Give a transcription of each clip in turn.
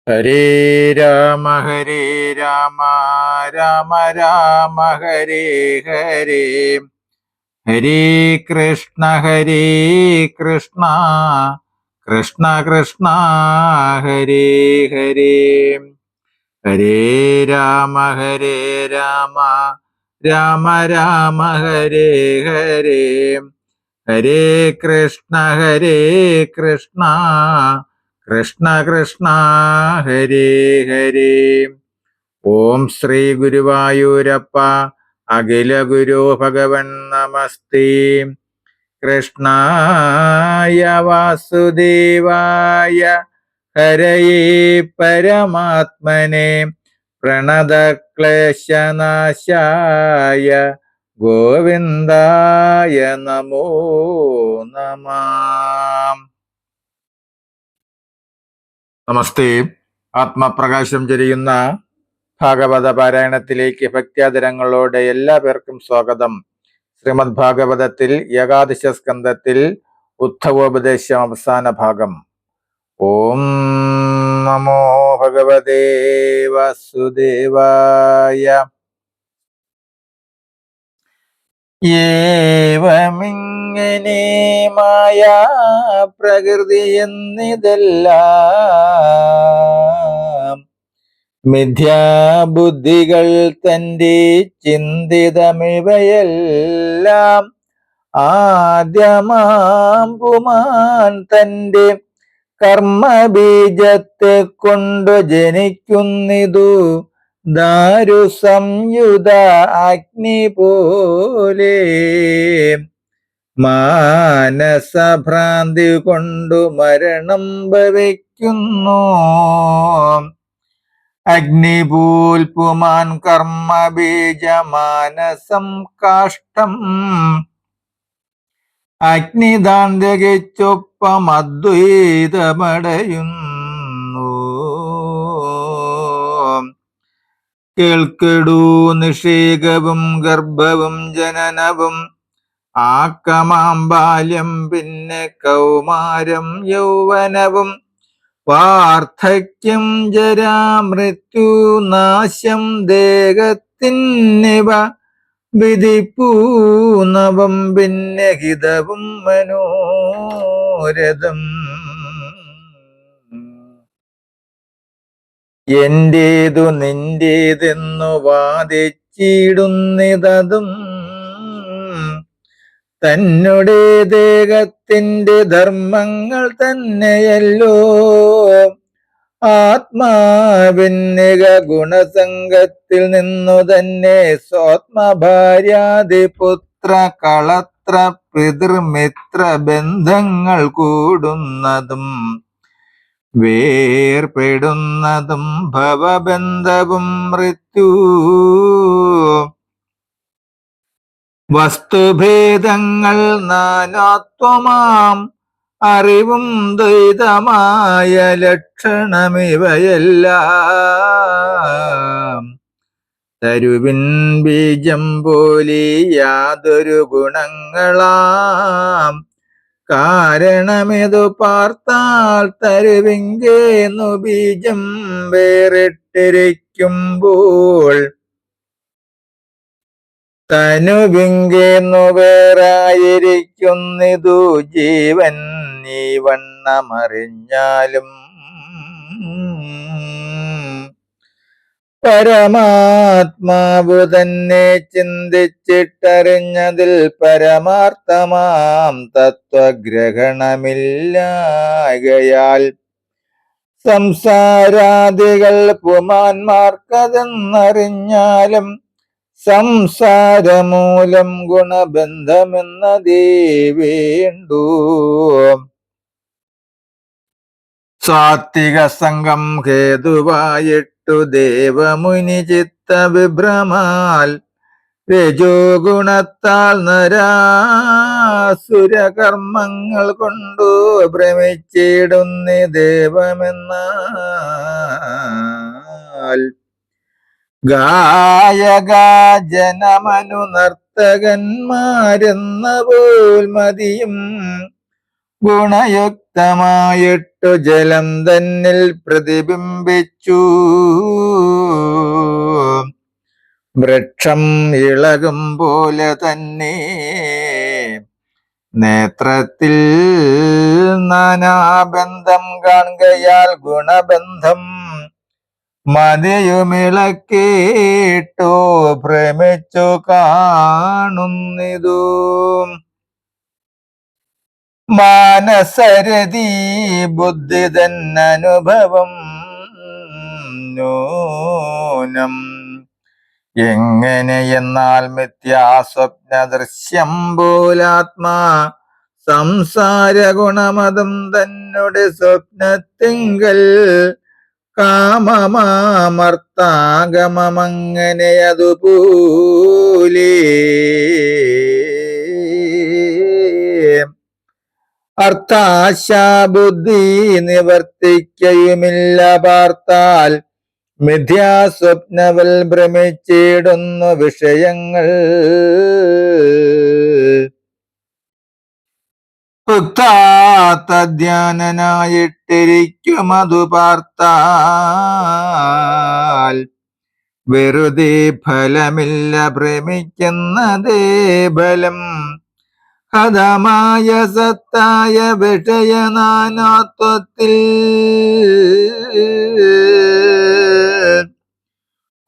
ഹരേ രാമ രാമ രാമ ഹരേ ഹരേ. ഹരേ കൃഷ്ണ കൃഷ്ണ കൃഷ്ണ ഹരേ ഹരേ. ഹരേ രാമ രാമ രാമ ഹരേ ഹരേ. ഹരേ കൃഷ്ണ കൃഷ്ണ കൃഷ്ണ ഹരേ ഹരേ. ഓം ശ്രീ ഗുരുവായൂരപ്പ അഖില ഗുരു ഭഗവൻ നമസ്തേ. കൃഷ്ണായ വാസുദേവായ ഹരയേ പരമാത്മനെ പ്രണതക്ലേശനാശായ ഗോവിന്ദായ നമോ നമഃ. നമസ്തേ. ആത്മപ്രകാശം ചൊരിയുന്ന ഭാഗവത പാരായണത്തിലേക്ക് ഭക്ത്യാദരങ്ങളോടെ എല്ലാ പേർക്കും സ്വാഗതം. ശ്രീമദ് ഭാഗവതത്തിൽ ഏകാദശ സ്കന്ധത്തിൽ ഉദ്ധവോപദേശം അവസാന ഭാഗം. ഓം നമോ ഭഗവതേ വാസുദേവായ. ഏവമിങ്ങനെ മായാ പ്രകൃതി എന്നിതെല്ലാം മിഥ്യാബുദ്ധികൾ തന്റെ ചിന്തിതമിവയെല്ലാം ആദ്യമാം പുമാൻ തന്റെ കർമ്മബീജത്തെ കൊണ്ടു ജനിക്കുന്നിതു ദാരു സംയുത അഗ്നി പോലെ. മാനസഭ്രാന്തി കൊണ്ടു മരണം ഭവിക്കുന്നു. അഗ്നിപൂൽപുമാൻ കർമ്മബീജമാനസം കാഷ്ടം അഗ്നിദാന്തികച്ചൊപ്പം അദ്വൈതമടയുന്നു. കേൾക്കെടൂ നിഷേകവും ഗർഭവും ജനനവും ആക്കമാം ബാല്യം പിന്നെ കൗമാരം യൗവനവും വാർദ്ധക്യം ജരാമൃത്യു നാശം ദേഹത്തിന്നിവ വിധിപ്പൂനവം പിന്നെ ഹിതവും മനോരഥം. എന്റേതു നിന്റേതെന്നു വാദിച്ചിടുന്നിതും തന്നെ ദേഹത്തിന്റെ ധർമ്മങ്ങൾ തന്നെയല്ലോ. ആത്മാവിന്നിക ഗുണസംഗത്തിൽ നിന്നു തന്നെ സ്വാത്മഭാര്യാദിപുത്ര കളത്ര പിതൃമിത്ര ബന്ധങ്ങൾ കൂടുന്നതും വേർപെടുന്നതും ഭവബന്ധവും മൃത്യു വസ്തുഭേദങ്ങൾ നാനാത്വമാം അറിവും ദ്വൈതമായ ലക്ഷണമിവയെല്ലാം തരുവിൻ ബീജം പോലെ യാതൊരു ഗുണങ്ങളാം കാരണമിതു പാർത്താൽ തരുവിങ്കേന്നു ബീജം വേറിട്ടിരിക്കുമ്പോൾ തനുവിങ്കേന്നു വേറായിരിക്കുന്നിതു ജീവൻ ഈ വണ്ണമറിഞ്ഞാലും. പരമാത്മാവു തന്നെ ചിന്തിച്ചിട്ടറിഞ്ഞതിൽ പരമാർത്ഥമാം തത്വഗ്രഹണമില്ലായകയാൽ സംസാരാദികൾ പുമാന്മാർക്കതെന്നറിഞ്ഞാലും സംസാരമൂലം ഗുണബന്ധമെന്നതേ വേണ്ടു. സാത്വിക സംഘം ഹേതുവായിട്ടു ദേവമുനി ചിത്ത വിഭ്രമാൽ രജോ ഗുണത്താൽ നരാസുരകർമ്മങ്ങൾ കൊണ്ടു ഭ്രമിച്ചിടുന്നി ദേവമെന്നാൽ ഗായക ജനമനു നർത്തകന്മാരെന്ന പോൽ മതിയും ഗുണയുക്തമായിട്ടു ജലം തന്നിൽ പ്രതിബിംബിച്ചു. വൃക്ഷം ഇളകും പോലെ തന്നെ നേത്രത്തിൽ നാനാബന്ധം കാണുകയാൽ ഗുണബന്ധം മതിയുമിളക്കിട്ടു ഭ്രമിച്ചു കാണുന്നിതു. മാനസരതി ബുദ്ധി തന്നനുഭവം നൂനം. എങ്ങനെയെന്നാൽ മിഥ്യാസ്വപ്ന ദൃശ്യം പോലാത്മാ സംസാര ഗുണമതും തന്നെ സ്വപ്നത്തിങ്കൽ കാമമാമർത്താഗമങ്ങനെ അതുപോലെ അർത്ഥാശാബുദ്ധി നിവർത്തിക്കയുമില്ല പാർത്താൽ മിഥ്യാസ്വപ്നവൽ ഭ്രമിച്ചിടുന്നു വിഷയങ്ങൾ. ഉക്താത്തധ്യാനനായിട്ടിരിക്കും അതു പാർത്താൽ വെറുതെ ഫലമില്ല ഭ്രമിക്കുന്നതേ ഫലം. ഹതമായ സത്തായ വിഷയനാനാത്വത്തിൽ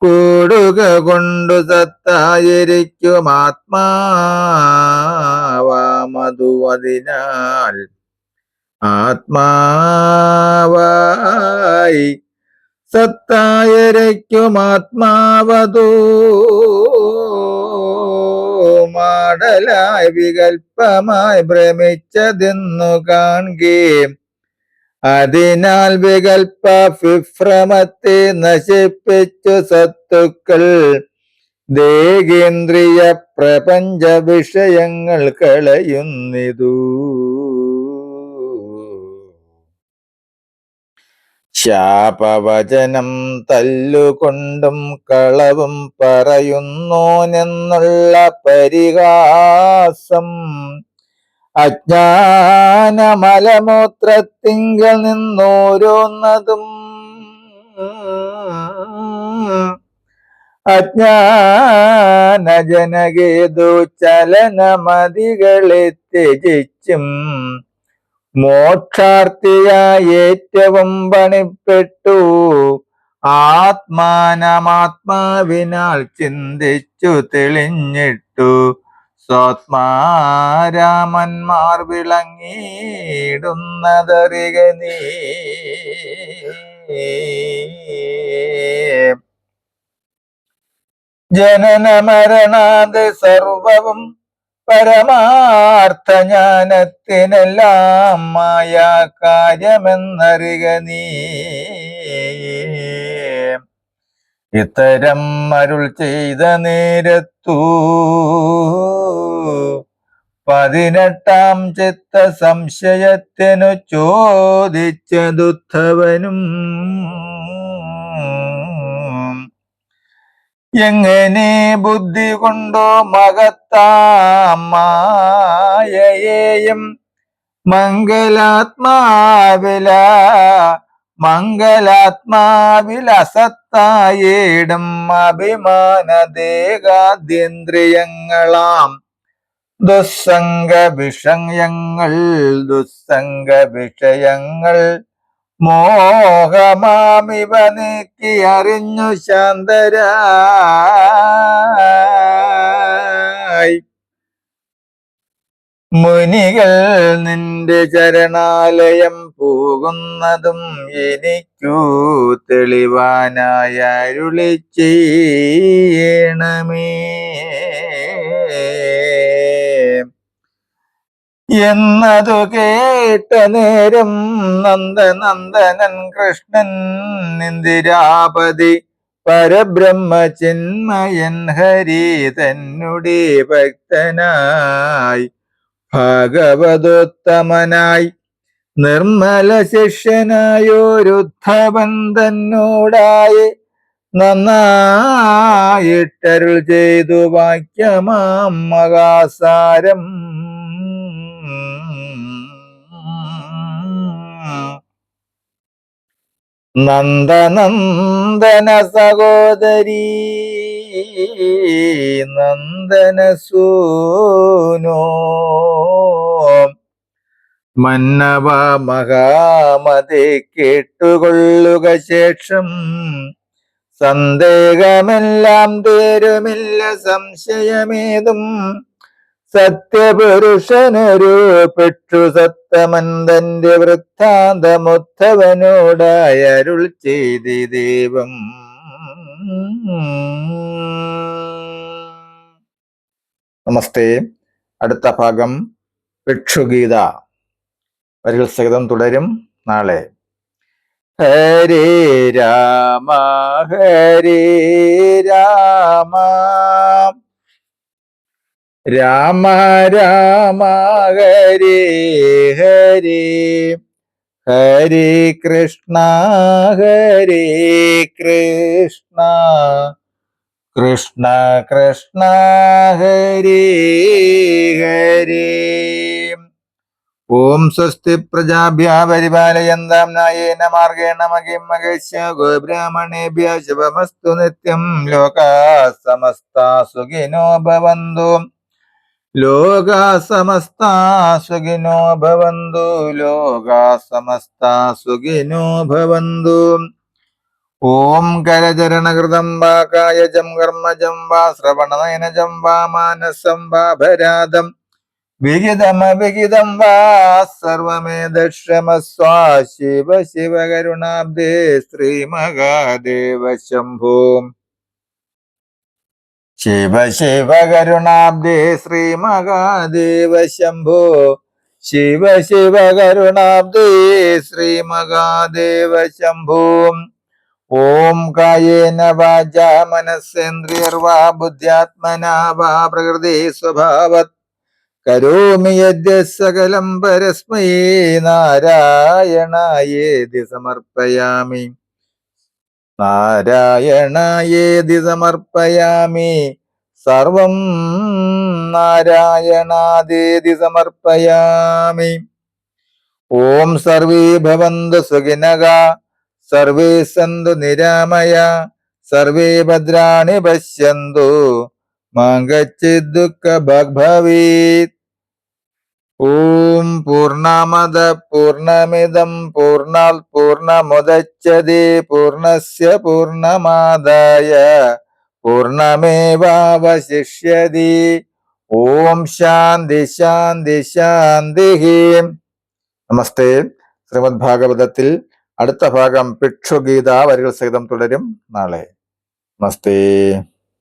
കൂടുക കൊണ്ടു സത്തായിരിക്കും ആത്മാവാമതു. അതിനാൽ ആത്മാവായി സത്തായിരിക്കും ആത്മാവതോ മാടലായി വികൽപ്പമായി ഭ്രമിച്ചതെന്നു കാൺകേ. അതിനാൽ വികൽപ്പ വിഭ്രമത്തെ നശിപ്പിച്ചു സത്തുക്കൾ ദേഹേന്ദ്രിയ പ്രപഞ്ച വിഷയങ്ങൾ കളയുന്നിതു. ശാപവചനം തല്ലുകൊണ്ടും കളവും പറയുന്നോനെന്നുള്ള പരിഹാസം അജ്ഞാനമലമൂത്രത്തിങ്കൽ നിന്നോരോന്നതും അജ്ഞാനജനകേതു ചലനമതികളെ ത്യജിച്ചും മോക്ഷാർത്ഥിയായി ഏറ്റവും പണിപ്പെട്ടു ആത്മാനമാത്മാവിനാൽ ചിന്തിച്ചു തെളിഞ്ഞിട്ടു സ്വാത്മാരാമന്മാർ വിളങ്ങിയിടുന്നതറിക നീ. ജനന മരണാദി സർവവും പരമാർത്ഥ ജ്ഞാനത്തിനെല്ലാം മായ കാര്യമെന്നറിക നീ. ഇത്തരം അരുൾ ചെയ്ത നേരത്തു 18 ചിത്ത സംശയത്തിനു ചോദിച്ചതുദ്ധവനും എങ്ങനെ ബുദ്ധി കൊണ്ടോ മഹത്താമായയെയും മംഗലാത്മാവിലസത്തായിടും അഭിമാനദേഹാദ്യേന്ദ്രിയങ്ങളാം ദുസ്സംഗ വിഷയങ്ങൾ മോഹമാമിവ നീക്കി അറിഞ്ഞു ശാന്തരായി മുനികൾ നിന്റെ ചരണാലയം പോകുന്നതും എനിക്കു തെളിവാനായി അരുളി ചെയ്യണമേ എന്നതു കേട്ട നേരം നന്ദനന്ദനൻ കൃഷ്ണൻ ഇന്ദിരാപതി പരബ്രഹ്മ ചിന്മയൻ ഹരി തന്നുടെ ഭക്തനായി ഭാഗവതോത്തമനായി നിർമ്മല ശിഷ്യനായോരുദ്ധവൻ തന്നോടായി നന്നായിട്ടരുൾ ചെയ്തു വാക്യമാം മഹാസാരം. നന്ദനന്ദന സഹോദരീ നന്ദനസൂനോ മന്നവ മഹാമതേ കേട്ടുകൊള്ളുക ശേഷം സന്ദേഹമെല്ലാം തീരുമില്ല സംശയമേതും സത്യപുരുഷനൊരു പെട്ടു സത്തമന്തന്റെ വൃത്താന്തമുത്തവനോടായി അരുൾ ചെയ്തി ദൈവം. നമസ്തേ. അടുത്ത ഭാഗം ഭിക്ഷുഗീത വരികൾ സഹിതം തുടരും നാളെ. ഹരേ രാമ ഹരേ രാമ രാമ രാമ ഹരേ ഹരേ ഹരേ കൃഷ്ണ ഹരേ കൃഷ്ണ കൃഷ്ണ കൃഷ്ണ ഹരേ ഹരേ. ഓം സ്വസ്തി പ്രജാഭ്യഃ പരിപാലയന്താം ന്യായേന മാർഗേണ മഹിം മഹേശ ഗോബ്രാഹ്മണേഭ്യഃ ശുഭമസ്തു നിത്യം. ലോകാഃ സമസ്താഃ സുഖിനോ ഭവന്തു. ലോകാഃ സമസ്താഃ സുഖിനോ ഭവന്തു. ലോകാഃ സമസ്താഃ സുഖിനോ ഭവന്തു. ഓം കരചരണകൃതം വാ കായജം കർമ്മജം വാ ശ്രവണനയനജം വാ മാനസം വാ ഭരാദം വിഹിതമവിഹിതം വാ സർവമേതക്ഷമസ്വ. ശിവ ശിവ കരുണാബ്ദേ ശ്രീമഹാദേവ ശംഭോ. ശിവ ശിവ കരുണാബ്ദേ ശ്രീമഹാദേവ ശംഭോ. ശിവ ശിവ കരുണാബ്ദേ ശ്രീമഹാദേവ ശംഭോ. ഓം കായേന വാചാ മനസ്സേന്ദ്രിയർവാ ബുദ്ധ്യാത്മനാ വാ പ്രകൃതി സ്വഭാവത് കരോമി യദ്യത് സകലം പരസ്മൈ നാരായണായേതി സമർപ്പയാമി. നാരായണായേതി സമർപ്പയാമി. സർവം നാരായണാദേതി സമർപ്പയാമി. ഓം സർവേ ഭവന്തു സുഖിനഃ സർവേ സന്തു നിരാമയാ സർവേ ഭദ്രാണി പശ്യന്തു മാ കശ്ചിത് ദുഃഖഭാഗ് ഭവേത്. ഓം പൂർണ്ണമദ പൂർണ്ണമിദം പൂർണ്ണാത് പൂർണ്ണമുദച്യത്തെ പൂർണ്ണസ്യ പൂർണ്ണമാദായ പൂർണ്ണമേവാവശിഷ്യതി. ഓം ശാന്തി ശാന്തി ശാന്തി. നമസ്തേ. ശ്രീമദ് ഭാഗവതത്തിൽ അടുത്ത ഭാഗം ഭിക്ഷുഗീത വരികൾ സഹിതം തുടരും നാളെ. നമസ്തേ.